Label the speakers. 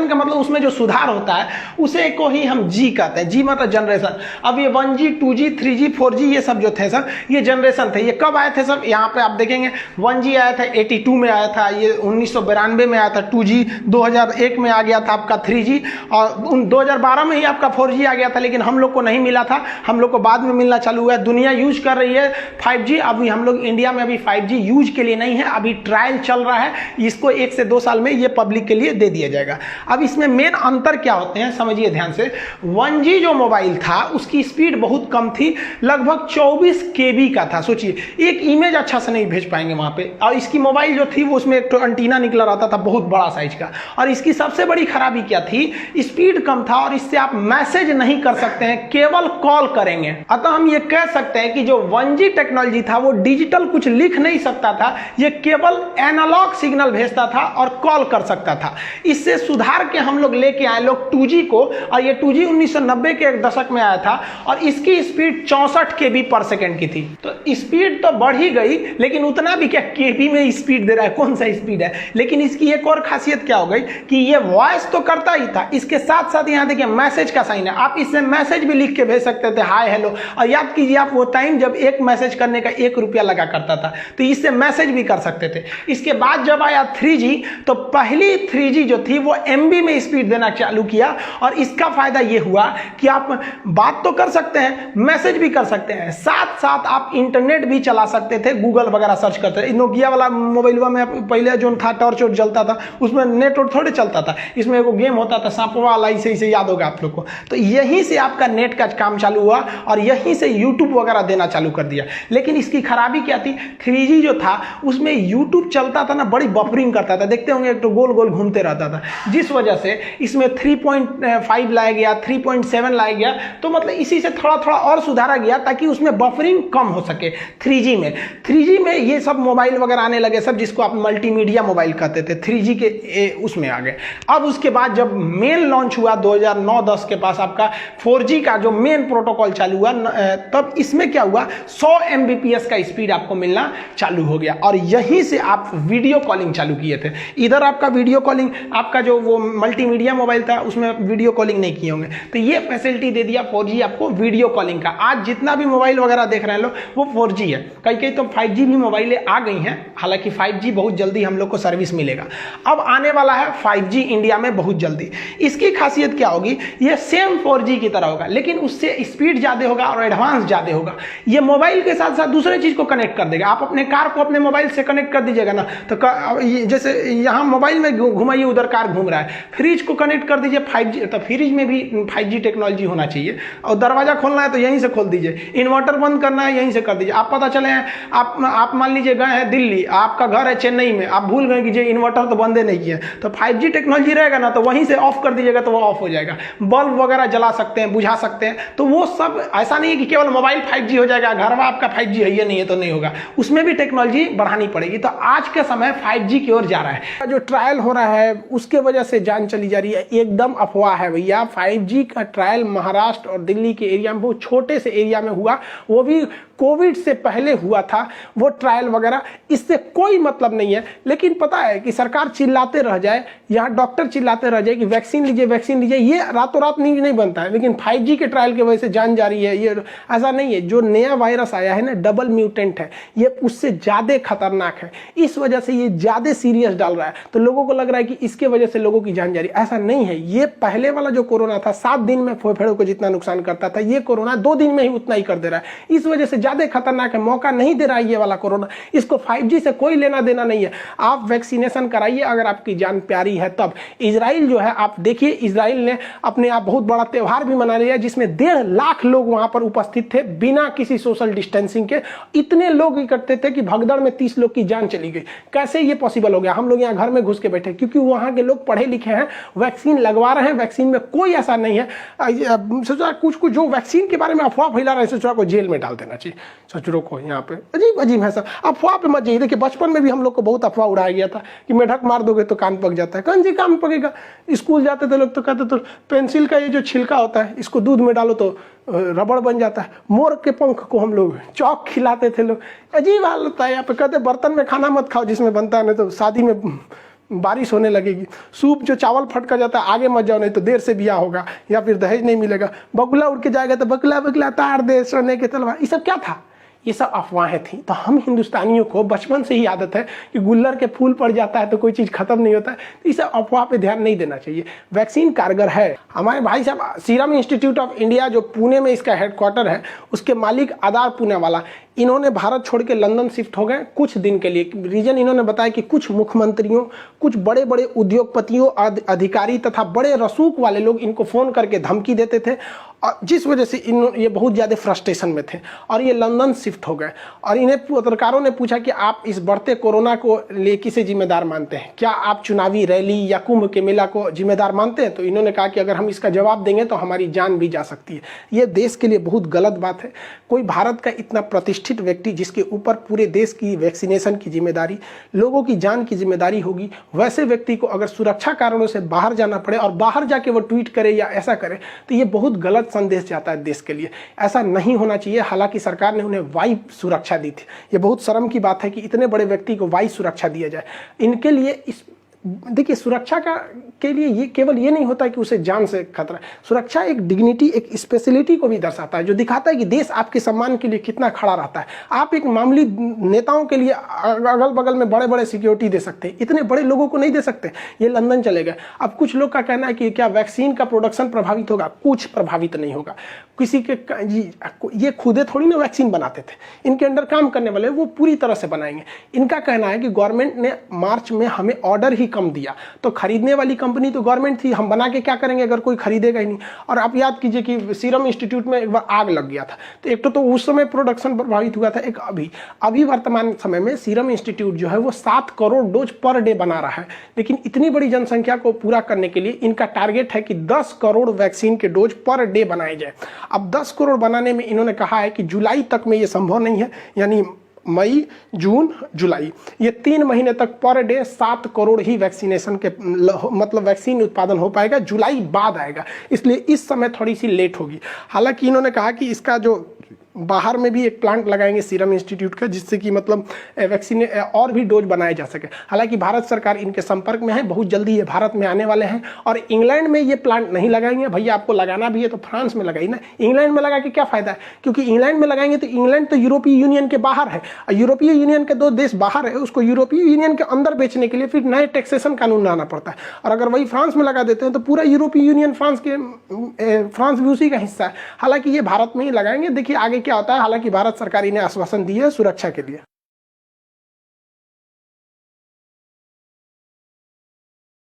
Speaker 1: का मतलब उसमें जो सुधार होता है उसे को ही हम जी कहते हैं। जी मतलब जनरेशन। अब ये 1G 2G 3G 4G ये सब जो थे सब ये जनरेशन थे। ये कब आए थे सब, यहाँ पे आप देखेंगे 1G आया था 82 में आया था, ये 1992 में आया था 2G, 2001 में आ गया था आपका 3G, और 2012 में ही आपका 4G आ गया था, लेकिन हम लोग को नहीं मिला था, हम लोग को बाद में मिलना चालू हुआ है। दुनिया यूज कर रही है 5G, अभी हम लोग इंडिया में अभी 5G यूज के लिए नहीं है, अभी ट्रायल चल रहा है, इसको 1 से 2 साल में ये पब्लिक के लिए दे दिया जाएगा। अब इसमें मेन अंतर क्या होते हैं समझिए ध्यान से। 1G जो मोबाइल था उसकी स्पीड बहुत कम थी, लगभग 24 KB का था। सोचिए एक इमेज अच्छा से नहीं भेज पाएंगे वहां पे, और इसकी मोबाइल जो थी वो उसमें एक एंटीना निकला रहता था बहुत बड़ा साइज का, और इसकी सबसे बड़ी खराबी क्या थी, स्पीड कम था और इससे आप मैसेज नहीं कर सकते हैं, केवल कॉल करेंगे। अतः हम ये कह सकते हैं कि जो 1G टेक्नोलॉजी था वो डिजिटल कुछ लिख नहीं सकता था, ये केवल एनालॉग सिग्नल भेजता था और कॉल कर सकता था। इससे सुधार के हम लोग लेके आए लोग 2G को, और ये 2G 1990 के एक दशक में आया था और इसकी स्पीड 64 KB पर सेकेंड की थी। तो स्पीड तो बढ़ ही गई, लेकिन उतना भी क्या KB में स्पीड दे रहा है, कौन सा स्पीड है। लेकिन इसकी एक और खासियत क्या हो गई कि ये वॉइस तो करता ही था, इसके साथ साथ यहाँ देखिए मैसेज का साइन है, आप इससे मैसेज भी लिख के भेज सकते थे, हाय हेलो। और याद कीजिए आप वो टाइम जब एक मैसेज करने का 1 रुपया लगा करता था, तो इससे मैसेज भी कर सकते थे। इसके बाद जब आया 3G, तो पहली 3G जो थी वो MB में स्पीड देना चालू किया, और इसका फायदा ये हुआ कि आप बात तो कर सकते हैं, मैसेज भी कर सकते हैं, साथ साथ आप इंटरनेट भी चला सकते थे, गूगल वगैरह सर्च करते थे। नोकिया वाला मोबाइल में पहले जो था टॉर्च और जलता था, उसमें नेट और थोड़े चलता था, इसमें एक गेम होता था सांप वाला, इसे याद होगा आप लोग को। तो यहीं से आपका नेट का काम चालू हुआ और यहीं से यूट्यूब वगैरह देना चालू कर दिया। लेकिन इसकी खराबी क्या थी, 3G जो था उसमें यूट्यूब चलता था ना, बड़ी बफरिंग करता था, देखते होंगे एक तो गोल गोल घूमते रहता था, जिस वजह से इसमें 3.5 लाया गया, 3.7 लाया गया, तो मतलब इसी से थोड़ा थोड़ा और सुधारा गया ताकि उसमें बफरिंग कम हो सके। 3G में ये सब मोबाइल वगैरह आने लगे, सब जिसको आप मल्टीमीडिया मोबाइल कहते थे, 3G के उसमें आ गए। अब उसके बाद जब मेन लॉन्च हुआ 2009-10 के पास आपका 4G का जो मेन प्रोटोकॉल चालू हुआ, तब इसमें क्या हुआ, 100 Mbps का स्पीड आपको मिलना चालू हो गया, और यहीं से आप वीडियो कॉलिंग चालू किए थे। इधर आपका वीडियो कॉलिंग, आपका जो वो मल्टीमीडिया मोबाइल था उसमें वीडियो कॉलिंग नहीं किए होंगे, तो ये फैसिलिटी दे दिया 4G आपको वीडियो कॉलिंग का। आज जितना भी मोबाइल वगैरह देख रहे हैं लोग वो 4G है, कई तो 5G भी मोबाइलें आ गई हैं, हालांकि 5G बहुत जल्दी हम लोग को सर्विस मिलेगा। अब आने वाला है 5G इंडिया में बहुत जल्दी। इसकी खासियत क्या होगी, ये सेम 4G की तरह होगा, लेकिन उससे स्पीड ज़्यादा होगा और एडवांस ज़्यादा होगा। ये मोबाइल के साथ साथ दूसरे चीज़ को कनेक्ट कर देगा। आप अपने कार को अपने मोबाइल से कनेक्ट कर दीजिएगा ना, तो जैसे यहाँ मोबाइल में घुमाइए, उधर कार घूम रहा है, फ्रिज को कनेक्ट कर दीजिए 5G, तो फ्रिज में भी 5G टेक्नोलॉजी होना चाहिए। और दरवाजा खोलना है तो यहीं से खोल दीजिए, इन्वर्टर बंद करना है यहीं से कर दीजिए। आप पता चले आप मान लीजिए गए हैं दिल्ली, आपका घर है चेन्नई में, आप भूल गए कि इन्वर्टर तो बंदे नहीं किए, तो 5G टेक्नोलॉजी रहेगा ना, तो वहीं से ऑफ कर दीजिएगा तो वो ऑफ हो जाएगा। बल्ब वगैरह जला सकते हैं, बुझा सकते हैं, तो वो सब ऐसा नहीं है कि केवल मोबाइल 5G हो जाएगा, घर में आपका 5G है ये नहीं है तो नहीं होगा, उसमें भी टेक्नोलॉजी बढ़ानी पड़ेगी। तो आज के समय 5G की ओर जा रहा है। जो ट्रायल हो रहा है उसके वजह से जान चली जा रही है, एकदम अफवाह है भैया। 5G का ट्रायल महाराष्ट्र और दिल्ली के एरिया में, बहुत छोटे से एरिया में हुआ, वो भी कोविड से पहले हुआ था वो ट्रायल वगैरह, इससे कोई मतलब नहीं है। लेकिन पता है कि सरकार चिल्लाते रह जाए, यहाँ डॉक्टर चिल्लाते रह जाए कि वैक्सीन लीजिए वैक्सीन लीजिए, ये रातों रात नहीं बनता है। लेकिन 5G के ट्रायल की वजह से जान जा रही है, ये ऐसा नहीं है। जो नया वायरस आया है ना, डबल म्यूटेंट है, ये उससे ज़्यादा खतरनाक है, इस वजह से ये ज़्यादा सीरियस डाल रहा है। तो लोगों को लग रहा है कि इसके वजह से लोगों की जान जा रही है, ऐसा नहीं है। ये पहले वाला जो कोरोना था 7 दिन में फेफड़ों को जितना नुकसान करता था, ये कोरोना 2 दिन में ही उतना ही कर दे रहा है, इस वजह से ज्यादा खतरनाक है। मौका नहीं दे रहा है ये वाला कोरोना, इसको 5G से कोई लेना देना नहीं है। आप वैक्सीनेशन कराइए अगर आपकी जान प्यारी है तब। इजराइल जो है, आप देखिए इजराइल ने अपने आप बहुत बड़ा त्यौहार भी मना लिया, जिसमें 1.5 लाख लोग वहां पर उपस्थित थे बिना किसी सोशल डिस्टेंसिंग के। इतने लोग इकट्ठे थे कि भगदड़ में 30 लोग की जान चली गई। कैसे ये पॉसिबल हो गया? हम लोग यहाँ घर में घुस के बैठे, क्योंकि वहां के लोग पढ़े लिखे हैं, वैक्सीन लगवा रहे हैं, वैक्सीन में कोई ऐसा नहीं है। सोचा कुछ जो वैक्सीन के बारे में अफवाह फैला रहे हैं, सोचा को जेल में डाल देना चाहिए। सोच रोको, यहाँ पे अजीब अजीब है सब, अफवाह पे मत जाइए। देखिए बचपन में भी हम लोग को बहुत अफवाह उड़ाया गया था कि मेढक मार दोगे तो कान पक जाता है। कौन जी कान पकेगा? स्कूल जाते थे लोग तो कहते तो पेंसिल का ये जो छिलका होता है इसको दूध में डालो तो रबड़ बन जाता है। मोर के पंख को हम लोग चौक खिलाते थे लोग। अजीब हालत है यहाँ पे। कहते बर्तन में खाना मत खाओ जिसमें बनता है, नहीं तो शादी में बारिश होने लगेगी, सूप जो चावल फटका जाता है आगे मत जाओ नहीं तो देर से ब्याह होगा, या फिर दहेज नहीं मिलेगा, बगुला उड़ के जाएगा तो बगला बगला तार दे सोने के तलवार, ये सब क्या था? ये सब अफवाहें थी। तो हम हिंदुस्तानियों को बचपन से ही आदत है कि गुल्लर के फूल पड़ जाता है तो कोई चीज़ खत्म नहीं होता है, तो इस अफवाह पे ध्यान नहीं देना चाहिए। वैक्सीन कारगर है। हमारे भाई साहब सीरम इंस्टीट्यूट ऑफ इंडिया जो पुणे में इसका हेडक्वार्टर है, उसके मालिक आधार पूनावाला, इन्होंने भारत छोड़ के लंदन शिफ्ट हो गए कुछ दिन के लिए। रीजन इन्होंने बताया कि कुछ मुख्यमंत्रियों, कुछ बड़े बड़े उद्योगपतियों, अधिकारी तथा बड़े रसूख वाले लोग इनको फ़ोन करके धमकी देते थे, और जिस वजह से ये बहुत ज़्यादा फ्रस्ट्रेशन में थे और ये लंदन शिफ्ट हो गए। और इन्हें पत्रकारों ने पूछा कि आप इस बढ़ते कोरोना को ले किसे जिम्मेदार मानते हैं, क्या आप चुनावी रैली या कुंभ के मेला को जिम्मेदार मानते हैं? तो इन्होंने कहा कि अगर हम इसका जवाब देंगे तो हमारी जान भी जा सकती है। ये देश के लिए बहुत गलत बात है। कोई भारत का इतना प्रतिष्ठित व्यक्ति जिसके ऊपर पूरे देश की वैक्सीनेशन की जिम्मेदारी, लोगों की जान की जिम्मेदारी होगी, वैसे व्यक्ति को अगर सुरक्षा कारणों से बाहर जाना पड़े और बाहर जाके वो ट्वीट करे या ऐसा करे तो ये बहुत गलत संदेश जाता है देश के लिए। ऐसा नहीं होना चाहिए। हालांकि सरकार ने उन्हें वायु सुरक्षा दी थी। ये बहुत शर्म की बात है कि इतने बड़े व्यक्ति को वायु सुरक्षा दिया जाए। इनके लिए इस देखिए सुरक्षा के लिए ये केवल ये नहीं होता कि उसे जान से खतरा, सुरक्षा एक डिग्निटी, एक स्पेशलिटी को भी दर्शाता है, जो दिखाता है कि देश आपके सम्मान के लिए कितना खड़ा रहता है। आप एक मामूली नेताओं के लिए अगल बगल में बड़े बड़े सिक्योरिटी दे सकते हैं, इतने बड़े लोगों को नहीं दे सकते। ये लंदन चले गए। अब कुछ लोग का कहना है कि क्या वैक्सीन का प्रोडक्शन प्रभावित होगा? कुछ प्रभावित नहीं होगा। किसी के ये खुदे थोड़ी ना वैक्सीन बनाते थे, इनके अंडर काम करने वाले वो पूरी तरह से बनाएंगे। इनका कहना है कि गवर्नमेंट ने मार्च में हमें ऑर्डर ही कम दिया, तो खरीदने वाली कंपनी तो गवर्नमेंट थी, हम बना के क्या करेंगे अगर कोई खरीदेगा ही नहीं। और आप याद कीजिए कि सीरम इंस्टीट्यूट में एक बार आग लग गया था, तो एक तो उस समय प्रोडक्शन प्रभावित हुआ था, एक अभी वर्तमान समय में सीरम इंस्टीट्यूट जो है वो 7 करोड़ डोज पर डे बना रहा है। लेकिन इतनी बड़ी जनसंख्या को पूरा करने के लिए इनका टारगेट है कि 10 करोड़ वैक्सीन के डोज पर डे बनाए जाए। अब 10 करोड़ बनाने में इन्होंने कहा है कि जुलाई तक में ये संभव नहीं है, यानी मई, जून, जुलाई, ये 3 महीने तक पर डे 7 करोड़ ही वैक्सीनेशन के मतलब वैक्सीन उत्पादन हो पाएगा। जुलाई बाद आएगा, इसलिए इस समय थोड़ी सी लेट होगी। हालांकि इन्होंने कहा कि इसका जो बाहर में भी एक प्लांट लगाएंगे सीरम इंस्टीट्यूट का, जिससे कि मतलब वैक्सीन और भी डोज बनाए जा सके। हालांकि भारत सरकार इनके संपर्क में है, बहुत जल्दी ये भारत में आने वाले हैं। और इंग्लैंड में ये प्लांट नहीं लगाएंगे। भैया आपको लगाना भी है तो फ्रांस में लगाइए ना, इंग्लैंड में लगा के क्या फायदा है? क्योंकि इंग्लैंड में लगाएंगे तो इंग्लैंड तो यूरोपीय यूनियन के बाहर है, यूरोपीय यूनियन के 2 देश बाहर है, उसको यूरोपीय यूनियन के अंदर बेचने के लिए फिर नए टैक्सेशन कानून लाना पड़ता है। और अगर वही फ्रांस में लगा देते हैं तो पूरा यूरोपीय यूनियन फ्रांस भी उसी का हिस्सा है। हालांकि ये भारत में ही लगाएंगे, देखिए आगे क्या होता है। हालांकि भारत सरकार इन्हें आश्वासन दी है सुरक्षा के लिए।